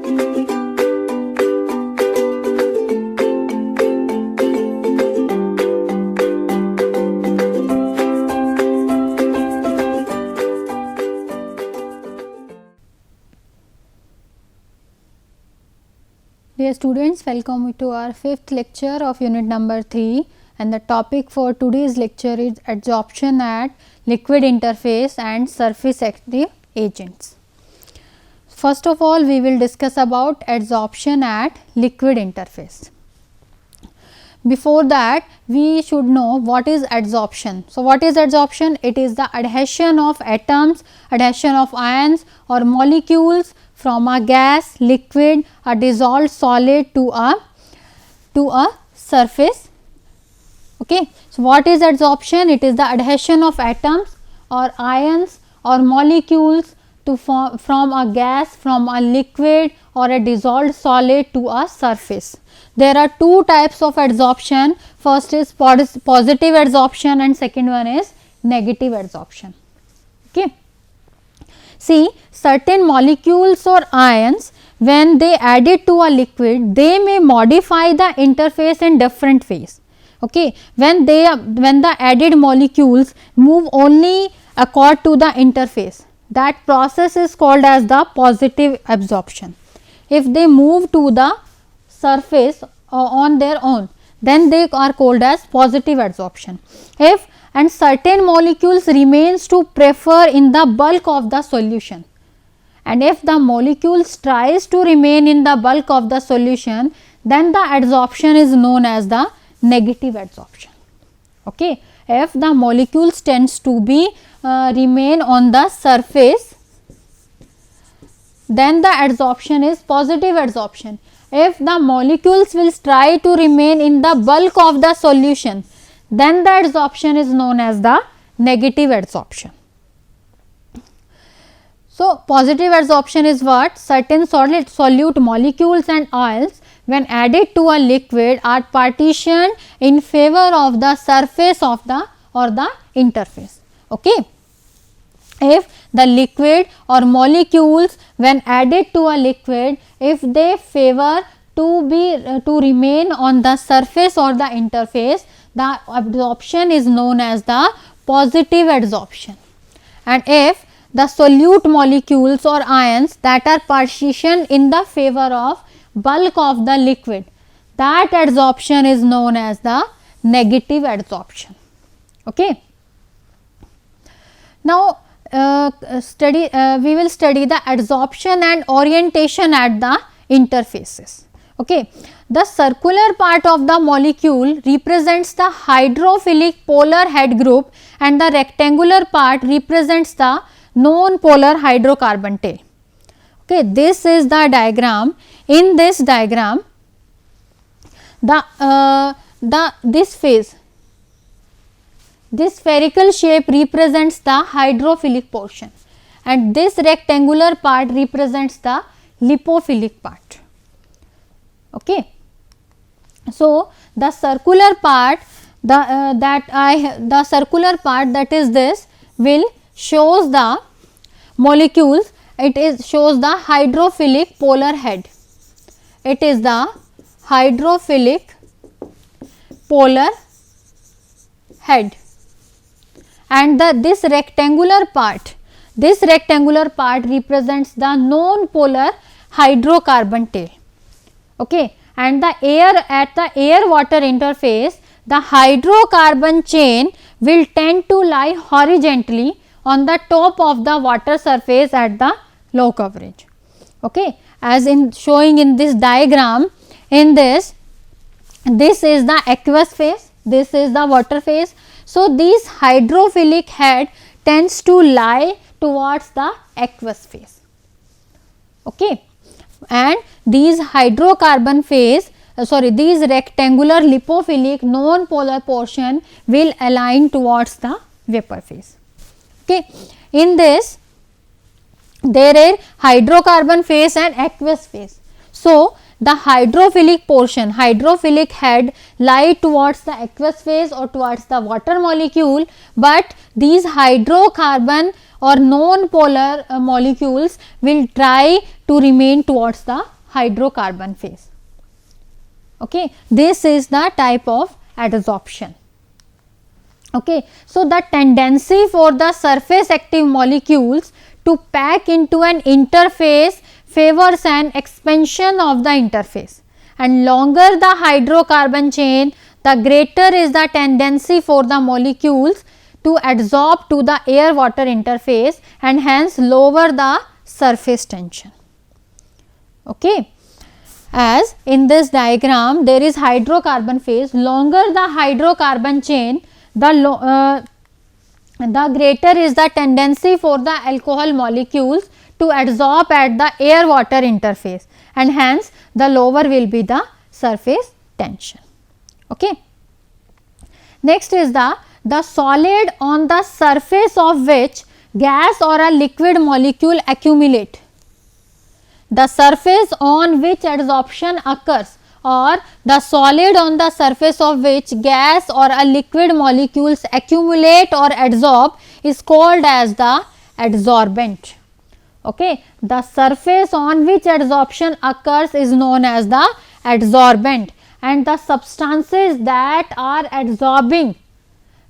Dear students, welcome to our fifth lecture of unit number 3, and the topic for today's lecture is adsorption at liquid interface and surface active agents. First of all, we will discuss about adsorption at liquid interface. Before that, we should know what is adsorption. So, what is adsorption? It is the adhesion of atoms, adhesion of ions or molecules from a gas, liquid, a dissolved solid to a surface. Okay. So, what is adsorption? It is the adhesion of atoms or ions or molecules to from a gas, from a liquid or a dissolved solid to a surface. There are two types of adsorption. First is positive adsorption and second one is negative adsorption. Okay. See, certain molecules or ions, when they added to a liquid, they may modify the interface in different ways. Okay. When the added molecules move only accord to the interface, that process is called as the positive absorption. If they move to the surface on their own, then they are called as positive adsorption. If and certain molecules remains to prefer in the bulk of the solution, and if the molecules tries to remain in the bulk of the solution, then the adsorption is known as the negative adsorption. Okay. If the molecules tends to be remain on the surface, then the adsorption is positive adsorption. If the molecules will try to remain in the bulk of the solution, then the adsorption is known as the negative adsorption. So, positive adsorption is what? Certain solute molecules and oils, when added to a liquid, are partitioned in favor of the surface of the or the interface. Okay. If the liquid or molecules, when added to a liquid, if they favor to remain on the surface or the interface, the absorption is known as the positive adsorption. And if the solute molecules or ions that are partitioned in the favor of bulk of the liquid, that adsorption is known as the negative adsorption. Okay. Now, we will study the adsorption and orientation at the interfaces. Okay. The circular part of the molecule represents the hydrophilic polar head group and the rectangular part represents the non-polar hydrocarbon tail. Okay. This is the diagram. In this diagram, this phase, this spherical shape represents the hydrophilic portion and this rectangular part represents the lipophilic part. Okay. So, the circular part the circular part, that is this, will shows the molecules, shows the hydrophilic polar head. It is the hydrophilic polar head, and this rectangular part represents the non-polar hydrocarbon tail. Okay. And the air at the air water interface, the hydrocarbon chain will tend to lie horizontally on the top of the water surface at the low coverage. Okay. As in showing in this diagram, in this is the aqueous phase, this is the water phase. So, this hydrophilic head tends to lie towards the aqueous phase. Okay. And these hydrocarbon phase, these rectangular lipophilic non-polar portion will align towards the vapor phase. Okay. In this, there is hydrocarbon phase and aqueous phase. So, the hydrophilic portion, hydrophilic head lie towards the aqueous phase or towards the water molecule, but these hydrocarbon or non-polar molecules will try to remain towards the hydrocarbon phase. Okay, this is the type of adsorption. Okay, so the tendency for the surface active molecules to pack into an interface favors an expansion of the interface, and longer the hydrocarbon chain, the greater is the tendency for the molecules to adsorb to the air water interface and hence lower the surface tension. Okay. As in this diagram there is hydrocarbon phase, longer the hydrocarbon chain, the greater is the tendency for the alcohol molecules to adsorb at the air water interface, and hence the lower will be the surface tension. Okay. Next is the solid on the surface of which gas or a liquid molecule accumulate. The surface on which adsorption occurs, or the solid on the surface of which gas or a liquid molecules accumulate or adsorb, is called as the adsorbent. Okay. The surface on which adsorption occurs is known as the adsorbent, and the substances that are adsorbing,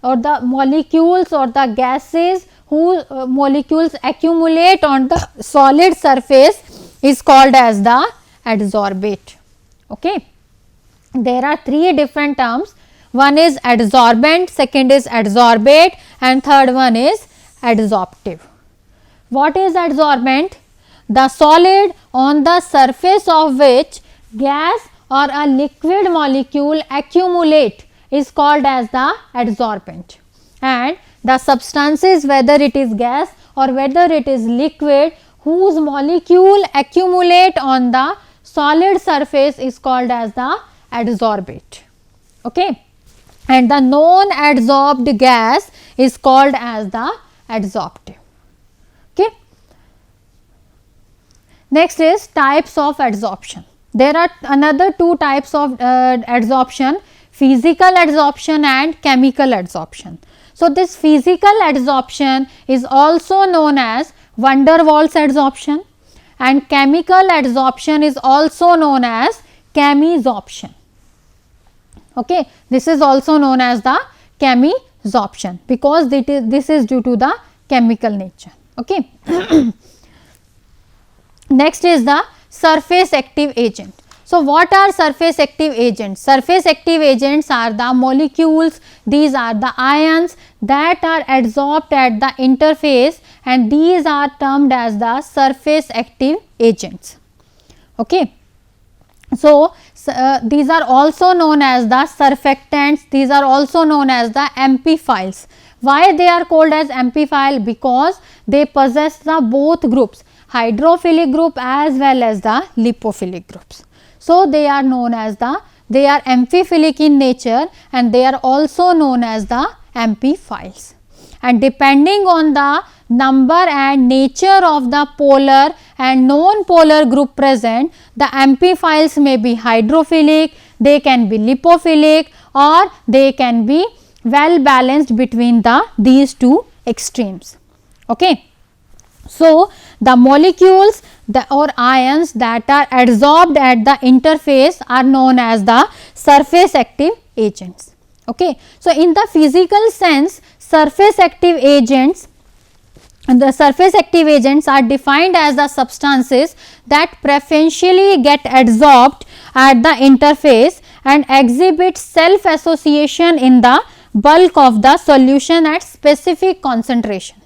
or the molecules or the gases whose molecules accumulate on the solid surface, is called as the adsorbate. Okay. There are three different terms, one is adsorbent, second is adsorbate, and third one is adsorptive. What is adsorbent? The solid on the surface of which gas or a liquid molecule accumulate is called as the adsorbent, and the substances, whether it is gas or whether it is liquid, whose molecule accumulate on the solid surface, is called as the adsorbate. Okay. And the non adsorbed gas is called as the adsorptive. Okay. Next is types of adsorption. There are another two types of adsorption, physical adsorption and chemical adsorption. So, this physical adsorption is also known as van der Waals adsorption, and chemical adsorption is also known as chemisorption. Okay. This is also known as the chemisorption because this is due to the chemical nature. Okay. Next is the surface active agent. So, what are surface active agents? Surface active agents are the molecules, these are the ions that are adsorbed at the interface, and these are termed as the surface active agents. Okay. So, these are also known as the surfactants, these are also known as the amphiphils. Why they are called as amphiphile? Because they possess the both groups, hydrophilic group as well as the lipophilic groups. So, they are known as they are amphiphilic in nature, and they are also known as the amphiphils. And depending on the number and nature of the polar and non-polar group present, the amphiphils may be hydrophilic, they can be lipophilic, or they can be well balanced between these two extremes. Okay. So, the molecules or ions that are adsorbed at the interface are known as the surface active agents. Okay. So, in the physical sense, surface active agents, the surface active agents are defined as the substances that preferentially get adsorbed at the interface and exhibit self association in the bulk of the solution at specific concentration.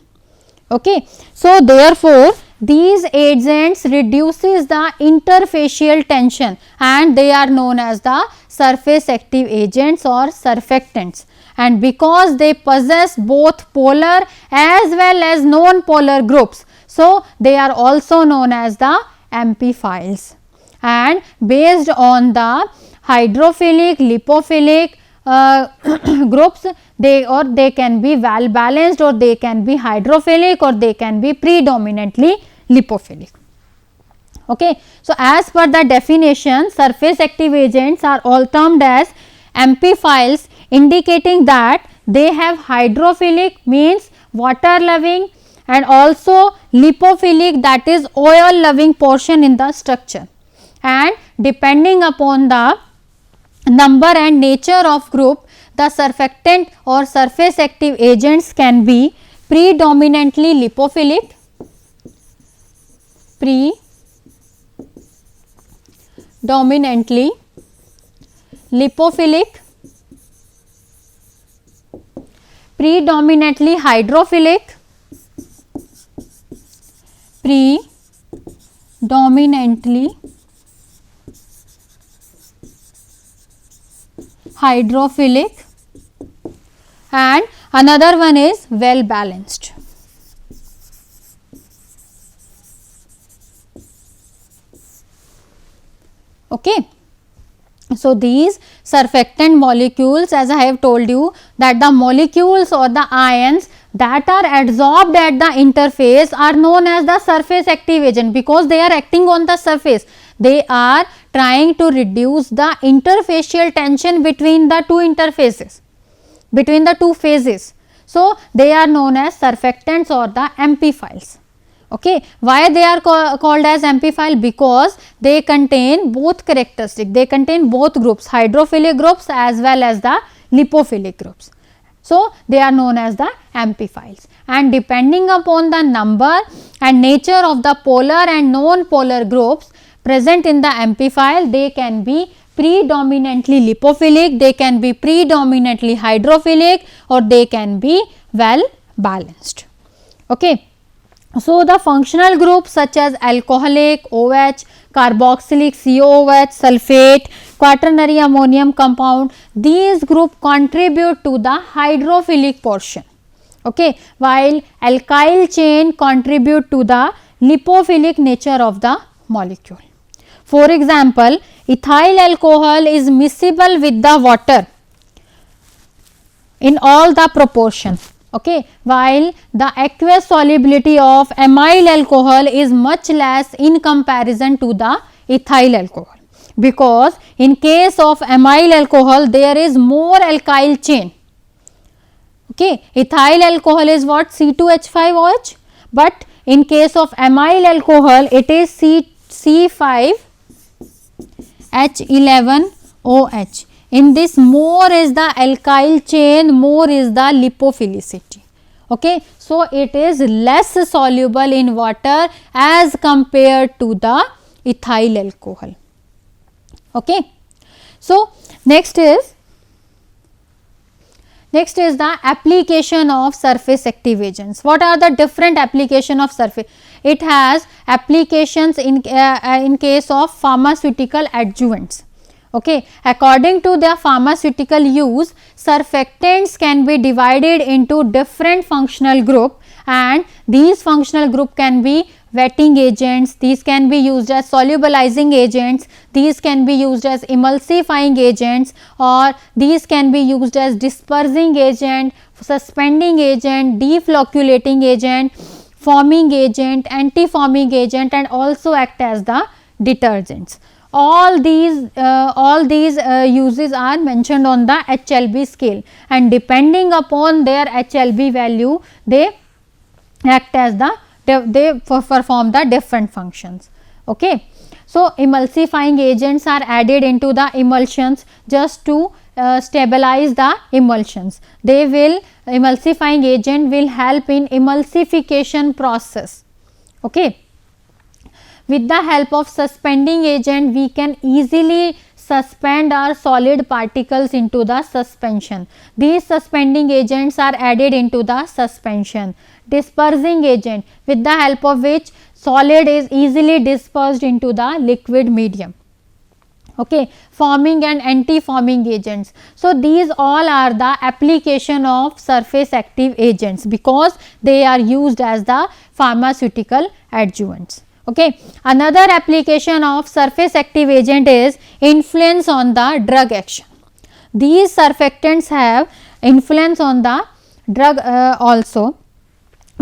Okay. So, therefore, these agents reduces the interfacial tension and they are known as the surface active agents or surfactants, and because they possess both polar as well as non-polar groups. So, they are also known as the amphiphils, and based on the hydrophilic, lipophilic groups, they can be well balanced, or they can be hydrophilic, or they can be predominantly lipophilic. Okay. So, as per the definition, surface active agents are all termed as amphiphils, indicating that they have hydrophilic, means water loving, and also lipophilic, that is oil loving portion in the structure, and depending upon the number and nature of group, the surfactant or surface active agents can be predominantly lipophilic, predominantly lipophilic, predominantly hydrophilic, predominantly hydrophilic, and another one is well balanced. Okay. So, these surfactant molecules, as I have told you, that the molecules or the ions that are adsorbed at the interface are known as the surface active agent, because they are acting on the surface. They are trying to reduce the interfacial tension between the two interfaces, between the two phases. So, they are known as surfactants or the amphiphils. Okay. Why they are called as amphiphile? Because they contain both characteristics, they contain both groups, hydrophilic groups as well as the lipophilic groups. So, they are known as the amphiphils, and depending upon the number and nature of the polar and non-polar groups present in the amphiphile, they can be predominantly lipophilic, they can be predominantly hydrophilic, or they can be well balanced. Okay. So, the functional groups such as alcoholic, OH, carboxylic, COOH, sulfate, quaternary ammonium compound, these group contribute to the hydrophilic portion, okay, while alkyl chain contribute to the lipophilic nature of the molecule. For example, ethyl alcohol is miscible with the water in all the proportion, okay, while the aqueous solubility of amyl alcohol is much less in comparison to the ethyl alcohol, because in case of amyl alcohol there is more alkyl chain. Okay. Ethyl alcohol is what? C2H5OH, but in case of amyl alcohol it is C5H11OH. In this, more is the alkyl chain, more is the lipophilicity. Okay. So, it is less soluble in water as compared to the ethyl alcohol. Okay. So, next is the application of surface active agents. What are the different application of surface? It has applications in case of pharmaceutical adjuvants. Okay. According to their pharmaceutical use, surfactants can be divided into different functional group, and these functional group can be wetting agents, these can be used as solubilizing agents, these can be used as emulsifying agents, or these can be used as dispersing agent, suspending agent, deflocculating agent, forming agent, anti-forming agent, and also act as the detergents. All these uses are mentioned on the HLB scale, and depending upon their HLB value, they act as they perform the different functions. Okay. So, emulsifying agents are added into the emulsions just to stabilize the emulsions. They will, emulsifying agent will help in emulsification process. Okay. With the help of suspending agent, we can easily suspend our solid particles into the suspension. These suspending agents are added into the suspension. Dispersing agent, with the help of which solid is easily dispersed into the liquid medium. Okay. Forming and anti-forming agents. So, these all are the application of surface active agents, because they are used as the pharmaceutical adjuvants. Okay. Another application of surface active agent is influence on the drug action. These surfactants have influence on the drug also,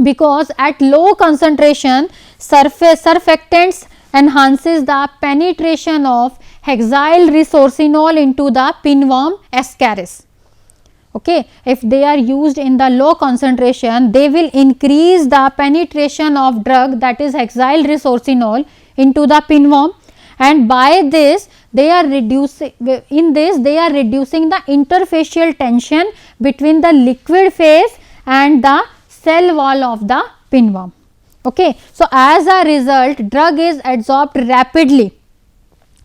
because at low concentration surfactants enhances the penetration of hexyl resorcinol into the pinworm ascaris. Okay. If they are used in the low concentration, they will increase the penetration of drug, that is hexyl resorcinol, into the pinworm, and by this they are reducing the interfacial tension between the liquid phase and the cell wall of the pinworm. Okay. So, as a result drug is absorbed rapidly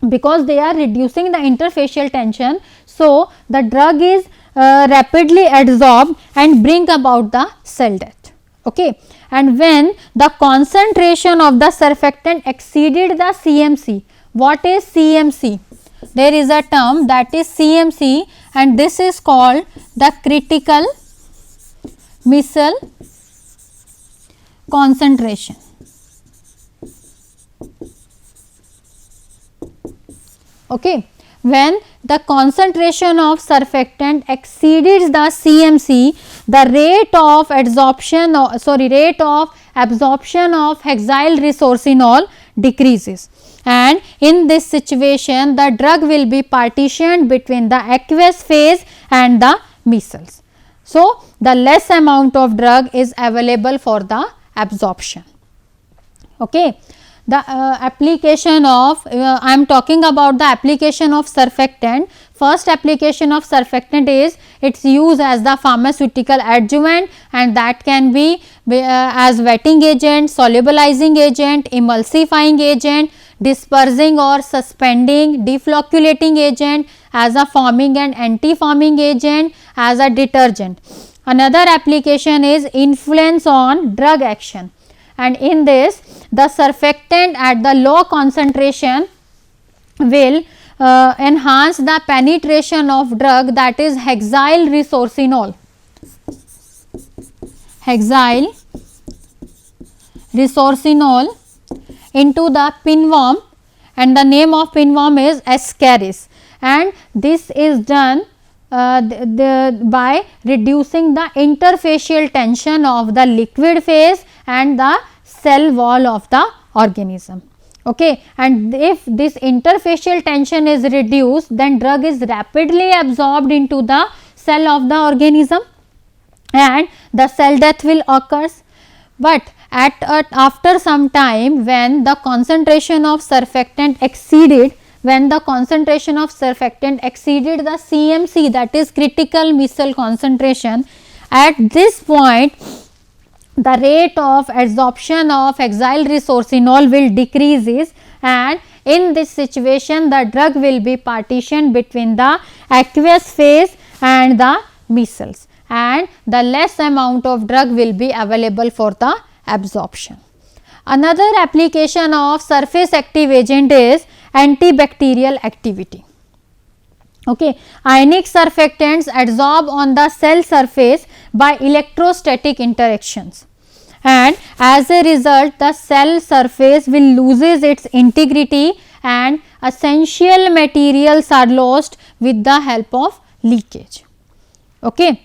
because they are reducing the interfacial tension. So, the drug is rapidly absorbed and bring about the cell death. Okay. And when the concentration of the surfactant exceeded the CMC, what is CMC? There is a term that is CMC, and this is called the critical missile concentration. Okay. When the concentration of surfactant exceeds the CMC, the rate of absorption of hexyl resorcinol decreases, and in this situation the drug will be partitioned between the aqueous phase and the micelles. So, the less amount of drug is available for the absorption. Okay. The application of I am talking about the application of surfactant. First application of surfactant is its use as the pharmaceutical adjuvant, and that can be as wetting agent, solubilizing agent, emulsifying agent, dispersing or suspending, deflocculating agent, as a forming and anti-forming agent, as a detergent. Another application is influence on drug action, and in this the surfactant at the low concentration will enhance the penetration of drug, that is hexyl resorcinol. Hexyl resorcinol into the pinworm, and the name of pinworm is Ascaris, and this is done by reducing the interfacial tension of the liquid phase and the cell wall of the organism. Okay. And if this interfacial tension is reduced, then drug is rapidly absorbed into the cell of the organism and the cell death will occur. But after some time, when the concentration of surfactant exceeded the CMC, that is critical missile concentration, at this point the rate of absorption of hexyl resorcinol will decreases, and in this situation the drug will be partitioned between the aqueous phase and the micelles, and the less amount of drug will be available for the absorption. Another application of surface active agent is antibacterial activity. Okay. Ionic surfactants adsorb on the cell surface by electrostatic interactions, and as a result the cell surface will loses its integrity and essential materials are lost with the help of leakage. Okay.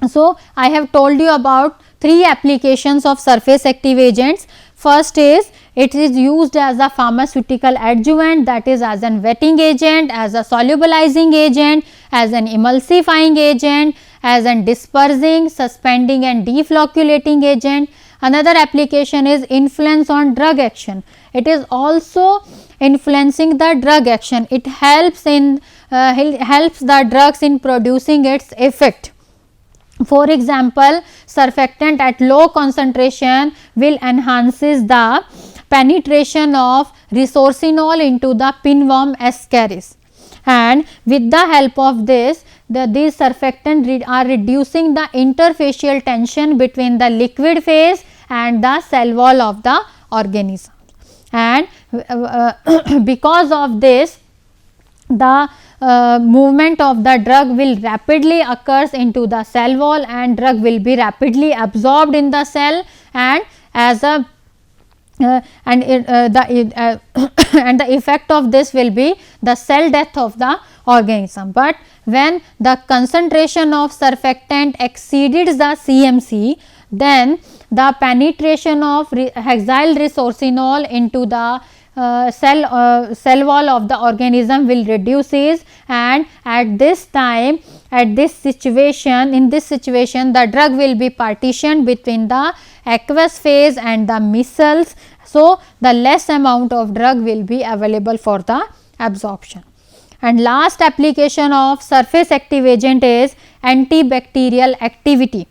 So, I have told you about 3 applications of surface active agents. First is it is used as a pharmaceutical adjuvant, that is as an wetting agent, as a solubilizing agent, as an emulsifying agent, as an dispersing, suspending and deflocculating agent. Another application is influence on drug action. It is also influencing the drug action. It helps the drugs in producing its effect. For example, surfactant at low concentration will enhances the penetration of resorcinol into the pinworm Ascaris, and with the help of this these surfactants are reducing the interfacial tension between the liquid phase and the cell wall of the organism, and because of this the movement of the drug will rapidly occurs into the cell wall, and drug will be rapidly absorbed in the cell, and as a and the effect of this will be the cell death of the organism. But when the concentration of surfactant exceeds the CMC, then the penetration of hexyl resorcinol into the cell wall of the organism will reduces, and at this time in this situation the drug will be partitioned between the aqueous phase and the micelles. So, the less amount of drug will be available for the absorption. And last application of surface active agent is antibacterial activity.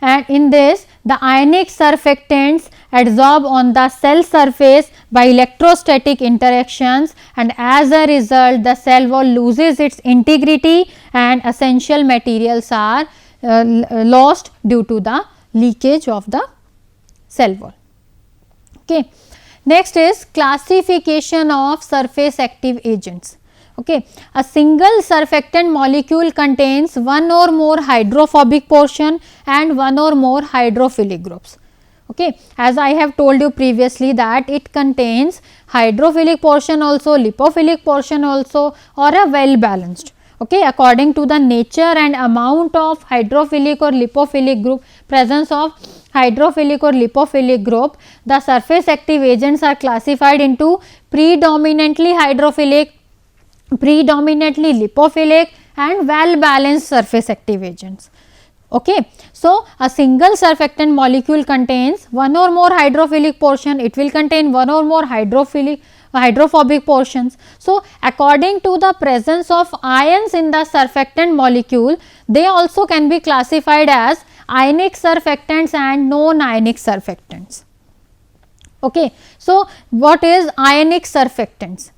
And in this, the ionic surfactants adsorb on the cell surface by electrostatic interactions, and as a result the cell wall loses its integrity and essential materials are lost due to the leakage of the cell wall. Okay. Next is classification of surface active agents. Okay. A single surfactant molecule contains one or more hydrophobic portion and one or more hydrophilic groups. Okay. As I have told you previously that it contains hydrophilic portion also, lipophilic portion also, or a well balanced. Okay. According to the nature and amount of hydrophilic or lipophilic group, presence of hydrophilic or lipophilic group, the surface active agents are classified into predominantly hydrophilic, predominantly lipophilic and well balanced surface active agents. Okay. So, a single surfactant molecule contains one or more hydrophilic portion, it will contain one or more hydrophobic portions. So, according to the presence of ions in the surfactant molecule, they also can be classified as ionic surfactants and non-ionic surfactants. Okay. So, what is ionic surfactants?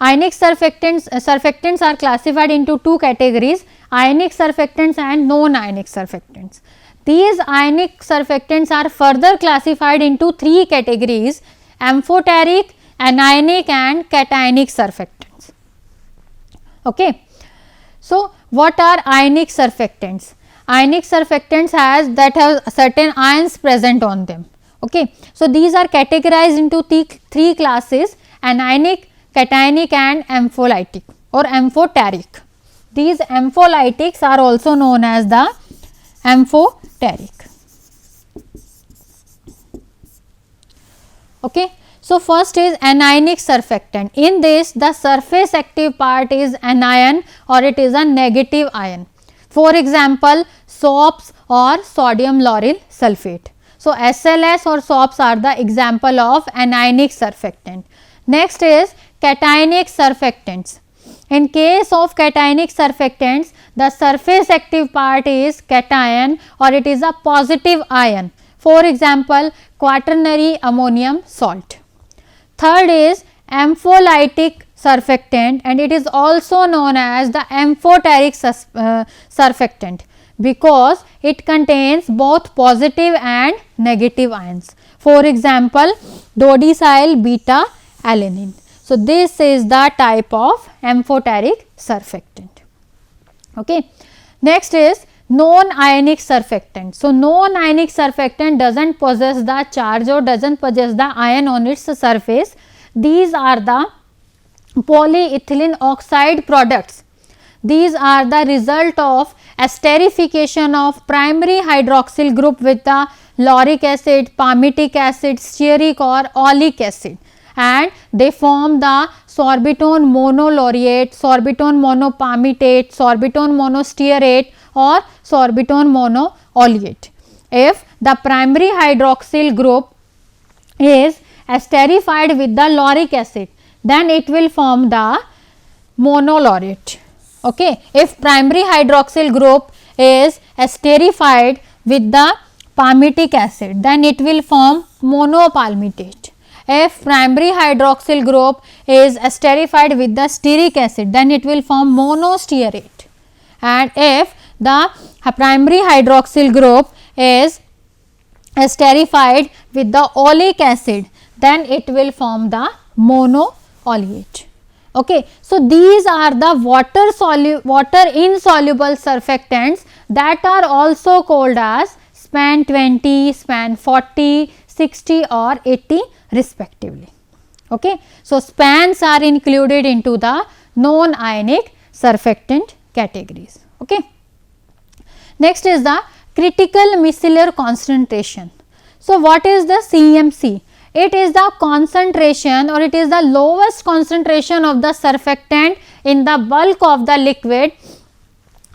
Ionic surfactants are classified into two categories, ionic surfactants and non-ionic surfactants. These ionic surfactants are further classified into three categories, amphoteric, anionic and cationic surfactants. Okay. So, what are ionic surfactants? Ionic surfactants that have certain ions present on them. Okay. So, these are categorized into three classes, anionic, cationic and ampholytic or amphoteric. These ampholytics are also known as the amphoteric. Okay. So, first is anionic surfactant. In this, the surface active part is anion or it is a negative ion. For example, soaps or sodium lauryl sulphate. So, SLS or soaps are the example of anionic surfactant. Next is cationic surfactants. In case of cationic surfactants, the surface active part is cation or it is a positive ion. For example, quaternary ammonium salt. Third is ampholytic surfactant and it is also known as the amphoteric surfactant because it contains both positive and negative ions. For example, dodecyl beta alanine. So, this is the type of amphoteric surfactant. Okay. Next is non-ionic surfactant. So, non-ionic surfactant does not possess the charge or does not possess the ion on its surface. These are the polyethylene oxide products. These are the result of esterification of primary hydroxyl group with the lauric acid, palmitic acid, stearic or oleic acid, and they form the sorbitol monolaureate, sorbitol monopalmitate, sorbitol monostearate or sorbitol monooleate. If the primary hydroxyl group is esterified with the lauric acid, then it will form the monolaureate. Okay. If primary hydroxyl group is esterified with the palmitic acid, then it will form monopalmitate. If primary hydroxyl group is esterified with the stearic acid, then it will form monostearate. And if the primary hydroxyl group is esterified with the oleic acid, then it will form the monooleate. Okay. So, these are the water insoluble surfactants that are also called as SPAN 20, SPAN 40, 60 or 80 respectively. Okay. So, SPANs are included into the non-ionic surfactant categories. Okay. Next is the critical micellar concentration. So, what is the CMC? It is the concentration or it is the lowest concentration of the surfactant in the bulk of the liquid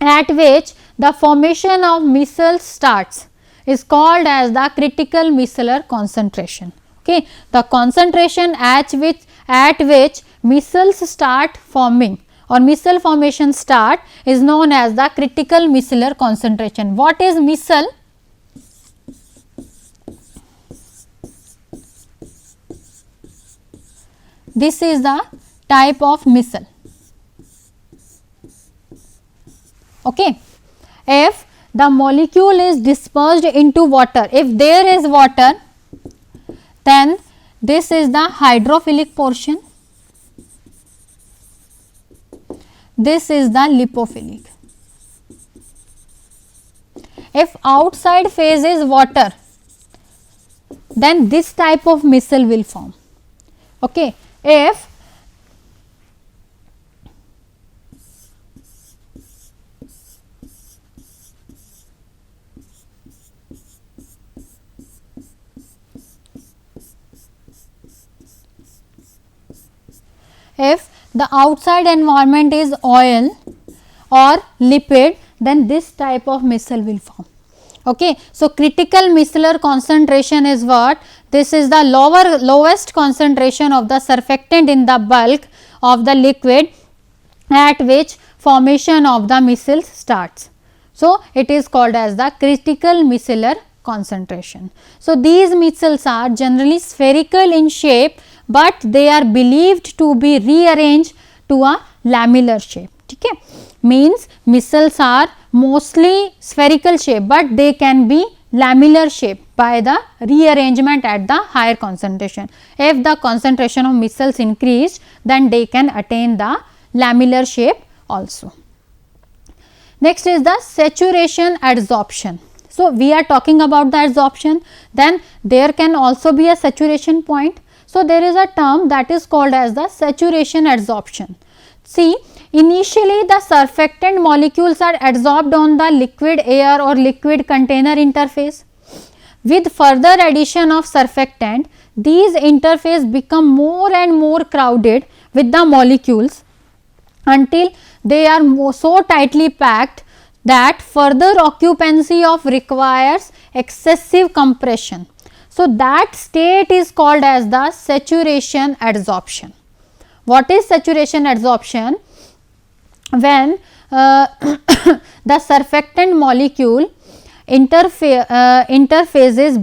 at which the formation of micelles starts is called as the critical micellar concentration. Okay, the concentration at which micelles start forming or micelle formation start is known as the critical micellar concentration. What is micelle? This is the type of micelle. Okay. If the molecule is dispersed into water, if there is water, then this is the hydrophilic portion, this is the lipophilic. If outside phase is water, then this type of micelle will form. Okay. If the outside environment is oil or lipid, then this type of micelle will form. Okay. So, critical micellar concentration is what? This is the lowest concentration of the surfactant in the bulk of the liquid at which formation of the micelles starts. So, it is called as the critical micellar concentration. So, these micelles are generally spherical in shape, but they are believed to be rearranged to a lamellar shape. Okay. Means micelles are mostly spherical shape, but they can be lamellar shape by the rearrangement at the higher concentration. If the concentration of micelles increased, then they can attain the lamellar shape also. Next is the saturation adsorption. So, we are talking about the adsorption, then there can also be a saturation point. So, there is a term that is called as the saturation adsorption. See, initially the surfactant molecules are adsorbed on the liquid air or liquid container interface. With further addition of surfactant, these interfaces become more and more crowded with the molecules until they are so tightly packed that further occupancy of requires excessive compression. So, that state is called as the saturation adsorption. What is saturation adsorption? When the surfactant molecule interfaces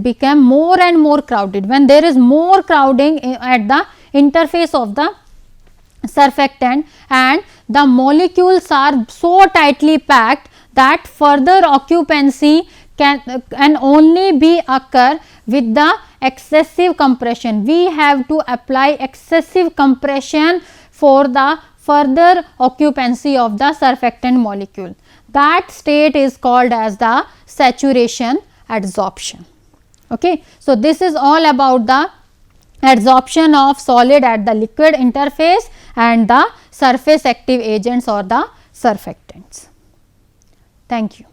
become more and more crowded, when there is more crowding at the interface of the surfactant and the molecules are so tightly packed that further occupancy can only be occur with the excessive compression. We have to apply excessive compression for the further occupancy of the surfactant molecule. That state is called as the saturation adsorption. Okay. So, this is all about the adsorption of solid at the liquid interface and the surface active agents or the surfactants. Thank you.